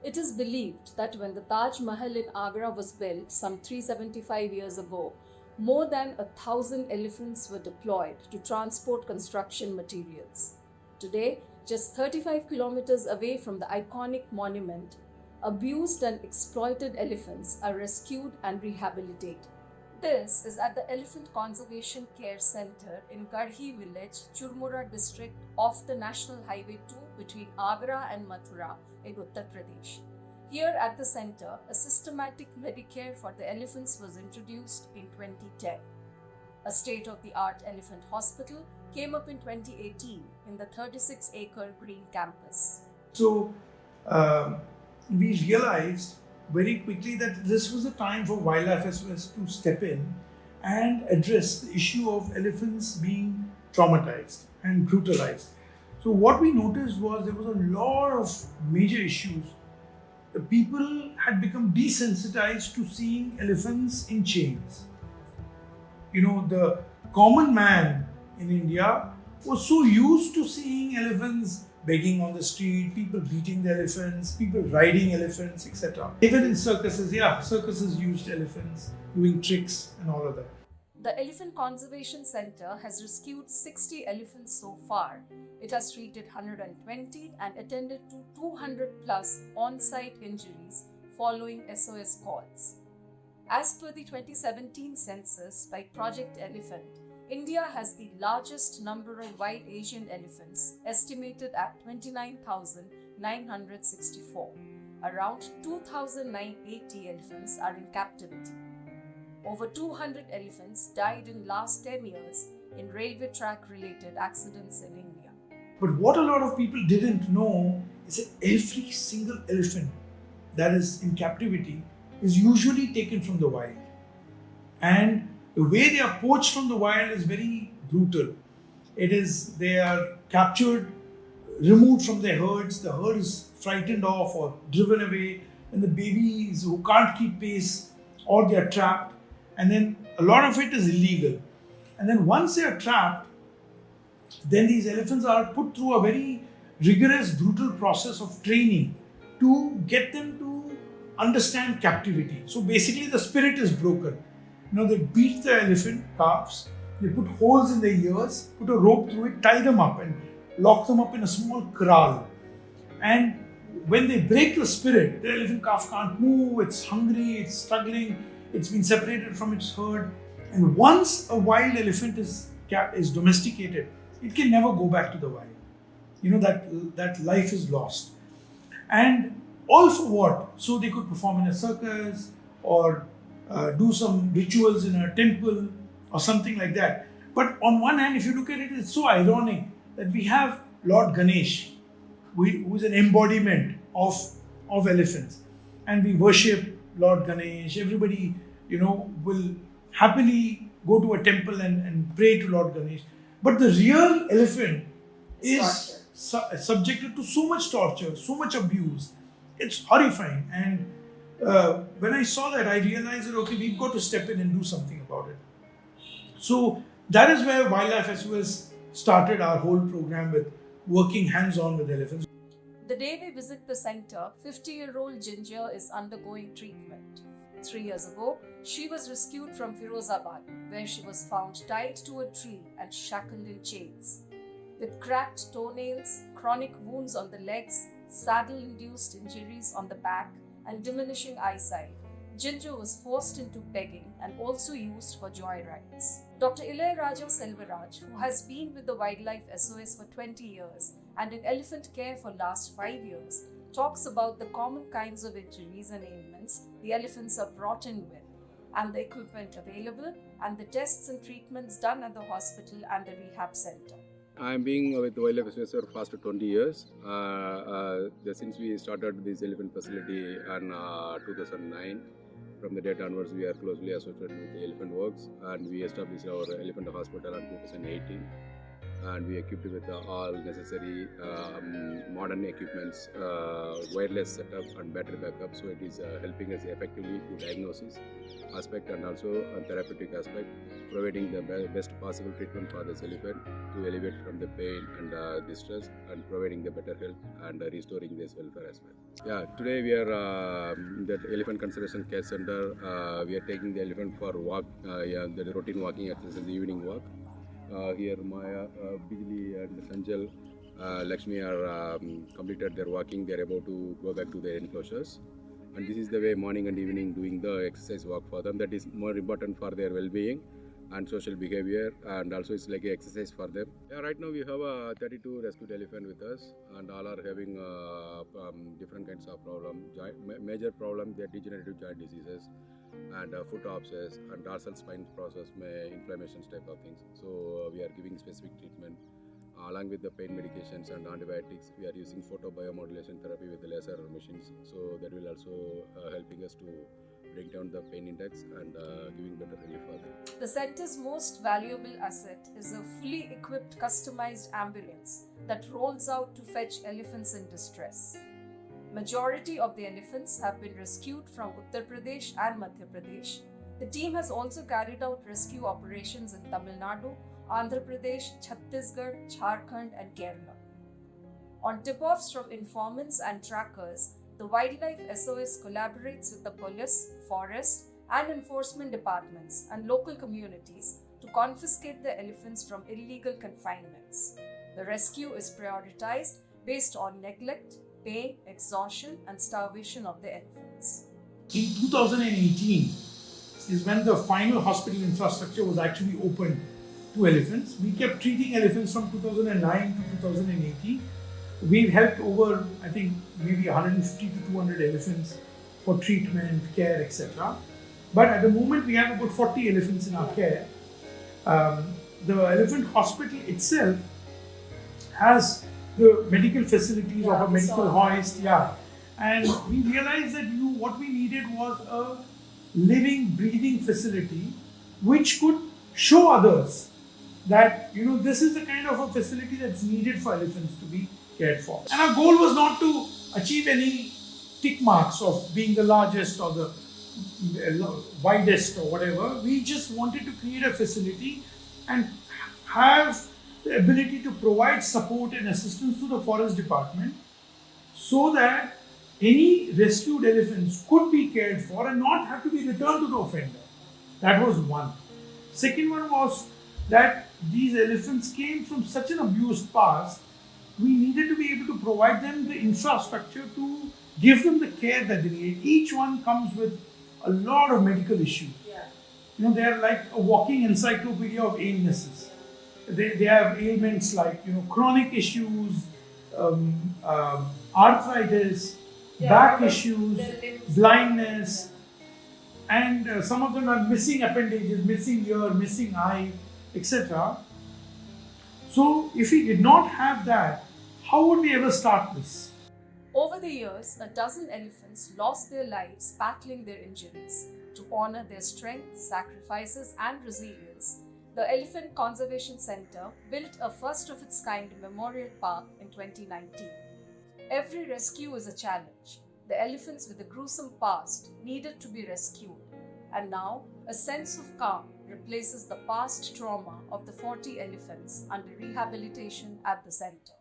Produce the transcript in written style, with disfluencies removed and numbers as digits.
It is believed that when the Taj Mahal in Agra was built some 375 years ago, more than 1,000 elephants were deployed to transport construction materials. Today, just 35 kilometers away from the iconic monument, abused and exploited elephants are rescued and rehabilitated. This is at the Elephant Conservation Care Center in Garhi village, Churmura district off the National Highway 2 between Agra and Mathura in Uttar Pradesh. Here at the center, a systematic Medicare for the elephants was introduced in 2010. A state-of-the-art elephant hospital came up in 2018 in the 36-acre green campus. So we realized very quickly that this was the time for Wildlife SOS to step in and address the issue of elephants being traumatized and brutalized. So what we noticed was there was a lot of major issues. The people had become desensitized to seeing elephants in chains. You know, the common man in India was so used to seeing elephants begging on the street, people beating the elephants, people riding elephants, etc. Even in circuses, circuses used elephants, doing tricks and all of that. The Elephant Conservation Center has rescued 60 elephants so far. It has treated 120 and attended to 200 plus on-site injuries following SOS calls. As per the 2017 census by Project Elephant, India has the largest number of wild Asian elephants, estimated at 29,964. Around 2,980 elephants are in captivity. Over 200 elephants died in last 10 years in railway track-related accidents in India. But what a lot of people didn't know is that every single elephant that is in captivity is usually taken from the wild. And the way they are poached from the wild is very brutal. They are captured, removed from their herds, the herd is frightened off or driven away, and the babies who can't keep pace, or they are trapped, and then a lot of it is illegal. And then once they are trapped, then these elephants are put through a very rigorous, brutal process of training to get them to understand captivity. So basically the spirit is broken. You know, they beat the elephant calves, they put holes in their ears, put a rope through it, tie them up and lock them up in a small kraal. And when they break the spirit, the elephant calf can't move, it's hungry, it's struggling, it's been separated from its herd. And once a wild elephant is domesticated, it can never go back to the wild. You know, that life is lost. And all for what? So they could perform in a circus or do some rituals in a temple or something like that. But on one hand, if you look at it, it's so ironic that we have Lord Ganesh, who is an embodiment of elephants. And we worship Lord Ganesh. Everybody, will happily go to a temple and pray to Lord Ganesh. But the real elephant is subjected to so much torture, so much abuse. It's horrifying. And when I saw that, I realized that, okay, we've got to step in and do something about it. So that is where Wildlife SOS started our whole program with working hands-on with elephants. The day we visit the center, 50-year-old Ginger is undergoing treatment. 3 years ago, she was rescued from Firozabad, where she was found tied to a tree and shackled in chains. With cracked toenails, chronic wounds on the legs, saddle-induced injuries on the back, and diminishing eyesight, Ginger was forced into begging and also used for joyrides. Dr. Ilayaraja Selvaraj, who has been with the Wildlife SOS for 20 years and in elephant care for last 5 years, talks about the common kinds of injuries and ailments the elephants are brought in with, and the equipment available, and the tests and treatments done at the hospital and the rehab center. I am being with Wildlife SOS for past 20 years. Since we started this elephant facility in 2009, from the date onwards, we are closely associated with the elephant works, and we established our elephant hospital in 2018. and we equipped with all necessary modern equipments, wireless setup and battery backup. So it is helping us effectively to diagnosis aspect and also therapeutic aspect, providing the best possible treatment for this elephant to elevate from the pain and distress, and providing the better health and restoring this welfare as well. Yeah, today we are in the Elephant Conservation Care Center. We are taking the elephant for walk, the routine walking exercise, the evening walk. Here Maya, Bijli and Sanjal, Lakshmi are completed their walking. They are about to go back to their enclosures. And this is the way morning and evening doing the exercise walk for them. That is more important for their well-being and social behavior, and also it's like an exercise for them. Yeah, right now we have 32 rescued elephant with us, and all are having different kinds of problem. Major problem, they are degenerative joint diseases and foot abscess and dorsal spine process inflammations type of things. So we are giving specific treatment along with the pain medications and antibiotics. We are using photobiomodulation therapy with the laser machines, so that will also helping us to bring down the pain index and giving better relief for them. The center's most valuable asset is a fully equipped customized ambulance that rolls out to fetch elephants in distress. Majority of the elephants have been rescued from Uttar Pradesh and Madhya Pradesh. The team has also carried out rescue operations in Tamil Nadu, Andhra Pradesh, Chhattisgarh, Jharkhand and Kerala. On tip-offs from informants and trackers, the Wildlife SOS collaborates with the police, forest and enforcement departments and local communities to confiscate the elephants from illegal confinements. The rescue is prioritized based on neglect, pain, exhaustion and starvation of the elephants. In 2018 is when the final hospital infrastructure was actually opened to elephants. We kept treating elephants from 2009 to 2018. We've helped over, I think, maybe 150 to 200 elephants for treatment, care, etc. But at the moment, we have about 40 elephants in our care. The elephant hospital itself has the medical facilities of a medical hoist, and we realized that what we needed was a living, breathing facility which could show others that this is the kind of a facility that's needed for elephants to be cared for. And our goal was not to achieve any tick marks of being the largest or the widest or whatever. We just wanted to create a facility and have the ability to provide support and assistance to the forest department so that any rescued elephants could be cared for and not have to be returned to the offender. That was one. Second one was that these elephants came from such an abused past. We needed to be able to provide them the infrastructure to give them the care that they need. Each one comes with a lot of medical issues. They are like a walking encyclopedia of illnesses. They have ailments like chronic issues, arthritis, back issues, blindness, and some of them are missing appendages, missing ear, missing eye, etc. So if we did not have that, how would we ever start this? Over the years, a dozen elephants lost their lives battling their injuries. To honor their strength, sacrifices and resilience, the Elephant Conservation Center built a first-of-its-kind memorial park in 2019. Every rescue is a challenge. The elephants with a gruesome past needed to be rescued, and now a sense of calm replaces the past trauma of the 40 elephants under rehabilitation at the center.